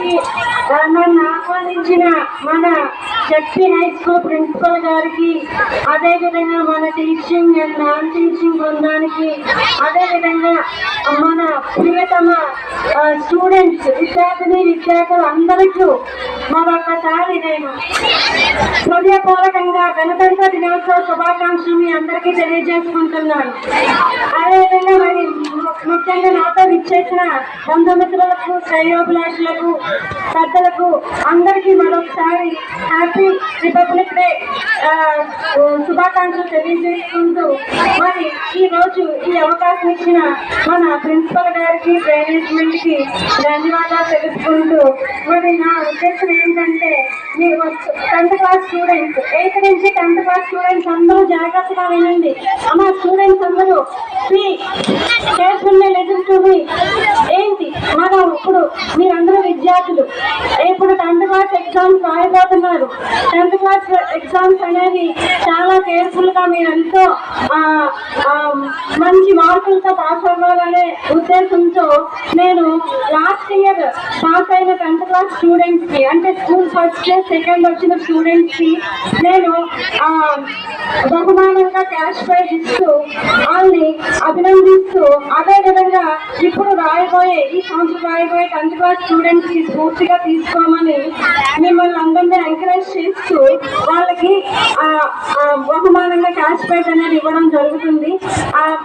కార్యక్రమానికి నన్ను ఆహ్వానించిన మన జడ్పీ హై స్కూల్ ప్రిన్సిపల్ గారికి, అదేవిధంగా మన టీచింగ్ అండ్ నాన్ టీచింగ్ బృందానికి, అదేవిధంగా మన ప్రియతమ స్టూడెంట్స్ విద్యార్థులు అందరికీ మరొకసారి నేను హృదయపూర్వకంగా గణతంత్ర దినోత్సవ శుభాకాంక్షలు మీ అందరికీ తెలియజేసుకుంటున్నాను. అదేవిధంగా మరి ముఖ్యంగా నాతో విచ్చేసిన బంధుమిత్రులకు, శ్రేయోభిలాషులకు, పెద్దలకు అందరికీ మరొకసారి హ్యాపీ రిపబ్లిక్ డే శుభాకాంక్షలు తెలియజేసుకుంటూ మరి ఈ రోజు ఈ అవకాశం ఇచ్చిన మన ప్రిన్సిపల్ గారికి, మేనేజ్మెంట్ కి ధన్యవాదాలు తెలుసుకుంటూ మరి నా ఉద్దేశం ఏంటంటే మీరు 10th క్లాస్ స్టూడెంట్స్, 8th నుంచి 10th క్లాస్ స్టూడెంట్స్ అందరూ జాగ్రత్తగా వినండి. అమ్మ స్టూడెంట్స్ అందరూ కేర్ఫుల్లీ లిసన్ టు మీ. ఏంటి మనం ఇప్పుడు మీరందరూ విద్యార్థులు ఇప్పుడు 10th క్లాస్ ఎగ్జామ్స్ రాయబోతున్నారు. 10th క్లాస్ ఎగ్జామ్స్ అనేవి చాలా కేర్ఫుల్ గా మీరు ఎంతో మంచి మార్కులతో పాస్ అవ్వాలనే ఉద్దేశంతో నేను లాస్ట్ ఇయర్ పాస్ అయిన 10th క్లాస్ స్టూడెంట్స్ కి, అంటే స్కూల్ ఫస్ట్ సెకండ్ వచ్చిన స్టూడెంట్స్ కి నేను బహుమానంగా క్యాష్ ప్రైజ్ ఇస్తూ వాళ్ళని అభినందిస్తూ, అదేవిధంగా ఇప్పుడు ఈ సంవత్సరం రాయబోయే 10th క్లాస్ స్టూడెంట్స్ కి స్ఫూర్తిగా తీసుకోమని మిమ్మల్ని అందరినీ ఎంకరేజ్ చేస్తూ వాళ్ళకి బహుమానంగా క్యాష్ ప్రైజ్ అనేది ఇవ్వడం జరుగుతుంది.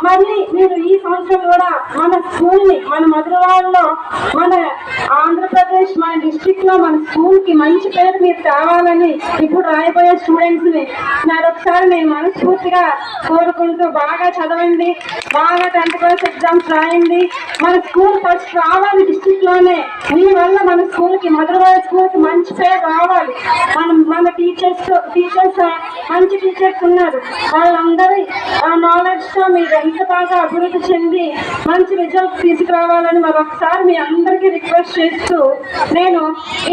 మళ్ళీ మీరు ఈ సంవత్సరం కూడా మన స్కూల్ ని, మన మధురవాడలో, మన ఆంధ్రప్రదేశ్, మన డిస్ట్రిక్ట్ లో మన స్కూల్ కి మంచి పేరు మీరు తేవాలని ఇప్పుడు రాయబోయే స్టూడెంట్స్ ని మరొకసారి నేను మనస్ఫూర్తిగా కోరుకుంటూ బాగా చదవండి, బాగా 10th క్లాస్ ఎగ్జామ్స్ రాయండి. మన స్కూల్ ఫస్ట్ రావాలి డిస్ట్రిక్ట్ లోనే. మీ వల్ల మన స్కూల్ కి, మధురవాడ స్కూల్ కి మంచి పేరు రావాలి. మన టీచర్స్ మంచి టీచర్స్ ఉన్నారు. వాళ్ళందరి నాలెడ్జ్ తో మీరు ఎంత బాగా అభివృద్ధి చెంది మంచి రిజల్ట్స్ తీసుకురావాలని మరొకసారి మీ అందరికీ రిక్వెస్ట్ చేస్తూ నేను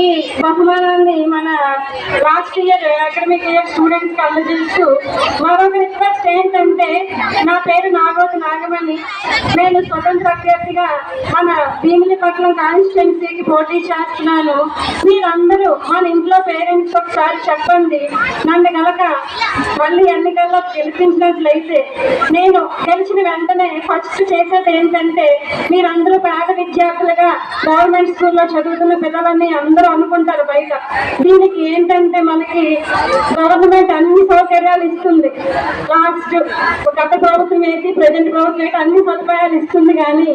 ఈ బహుమానాన్ని మన last year academic year students కి అందజేస్తూ మరొక రిక్వెస్ట్ ఏంటంటే, నా పేరు నాగోతు నాగమణి. నేను స్వతంత్ర అభ్యర్థిగా మన భీమిలిపట్నం కాన్స్టిట్యున్సీకి పోటీ చేస్తున్నాను. మీరందరూ మన ఇంట్లో పేరెంట్స్ ఒకసారి చెప్పండి, నన్ను కనుక మళ్ళీ ఎన్నికల్లో గెలిపించినట్లయితే నేను గెలిచిన వెంటనే ఫస్ట్ చేసేది ఏంటంటే, మీరందరూ పేద విద్యార్థులుగా గవర్నమెంట్ స్కూల్లో చదువుతున్న పిల్లలని అందరూ అనుకుంటారు బయట. దీనికి ఏంటంటే మనకి గవర్నమెంట్ అన్ని సౌకర్యాలు ఇస్తుంది. గత ప్రభుత్వం ఏంటి, ప్రజెంట్ ప్రభుత్వం ఏంటి, అన్ని సదుపాయాలు ఇస్తుంది. కానీ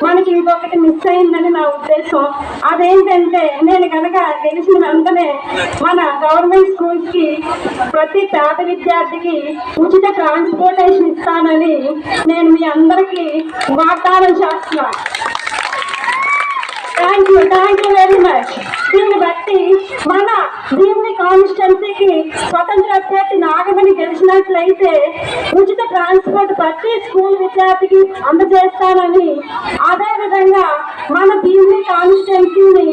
మనకి ఇంకొకటి మిస్ అయిందని నా ఉద్దేశం. అదేంటంటే, నేను కనుక గెలిచిన వెంటనే మన గవర్నమెంట్ స్కూల్స్ కి ప్రతి పేద విద్యార్థికి ఉచిత ట్రాన్స్పోర్టేషన్ ఇస్తానని నేను మీ అందరికీ వాగ్దానం చేస్తున్నాను. Thank you very much. దీన్ని బట్టి మన భీమిలి కాన్స్టిట్యున్సీకి స్వతంత్ర అభ్యర్థి నాగమణి గెలిచినట్లయితే ఉచిత ట్రాన్స్పోర్ట్ ప్రతి స్కూల్ విద్యార్థికి అందజేస్తానని, అదేవిధంగా మన భీమిలి కాన్స్టిట్యున్సీని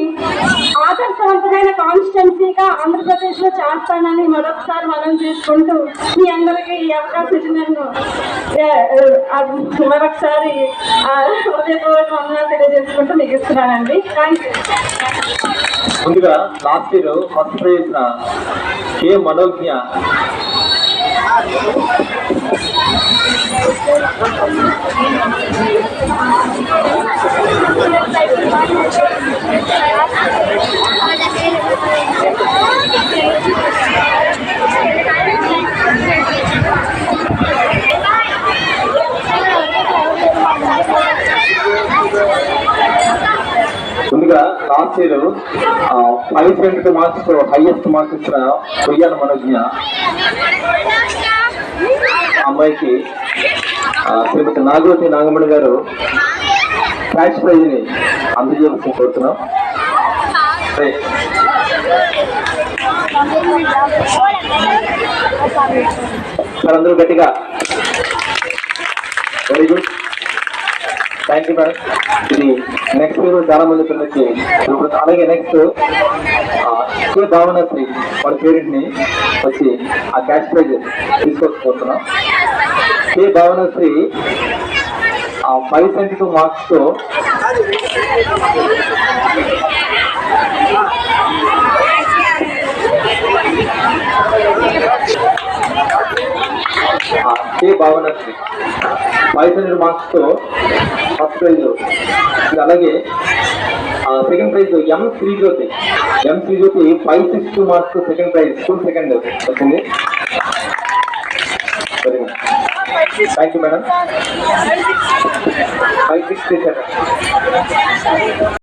ఆదర్శవంతమైన కాన్స్టిట్యున్సీగా ఆంధ్రప్రదేశ్ లో చేస్తానని మరొకసారి మనం చేసుకుంటూ మీ అందరికీ ఈ అవకాశం ఇచ్చినందుకు మరొకసారి హృదయపూర్వక వందనాలు తెలియజేసుకుంటూ మీకు ఇస్తున్నానండి. ముందుగా last year first prize K Manogna ముందుగా last year 570 marks highest marks ఇచ్చిన కొయ్యాల మనోజ్ఞ అమ్మాయికి శ్రీమతి నాగవతి నాగమణి గారు క్యాష్ ప్రైజ్ ని అందజేయాల్సి కోరుతున్నాం. అందరూ గట్టిగా very good, thank you madam. ఇది నెక్స్ట్ చాలా మంది పిల్లలకి. అలాగే నెక్స్ట్ కే భావనశ్రీ వాళ్ళ పేరెంట్ ని వచ్చి ఆ క్యాష్ ప్రైజ్ తీసుకొచ్చిపోతున్నాం. కే భావనశ్రీ 572 మార్క్స్ తో కే భావనశ్రీ 500 మార్క్స్తో ఫస్ట్ ప్రైజ్. అలాగే second prize M Srijyothi 562 marks second prize, full second వచ్చింది. Very good, thank you madam. 567.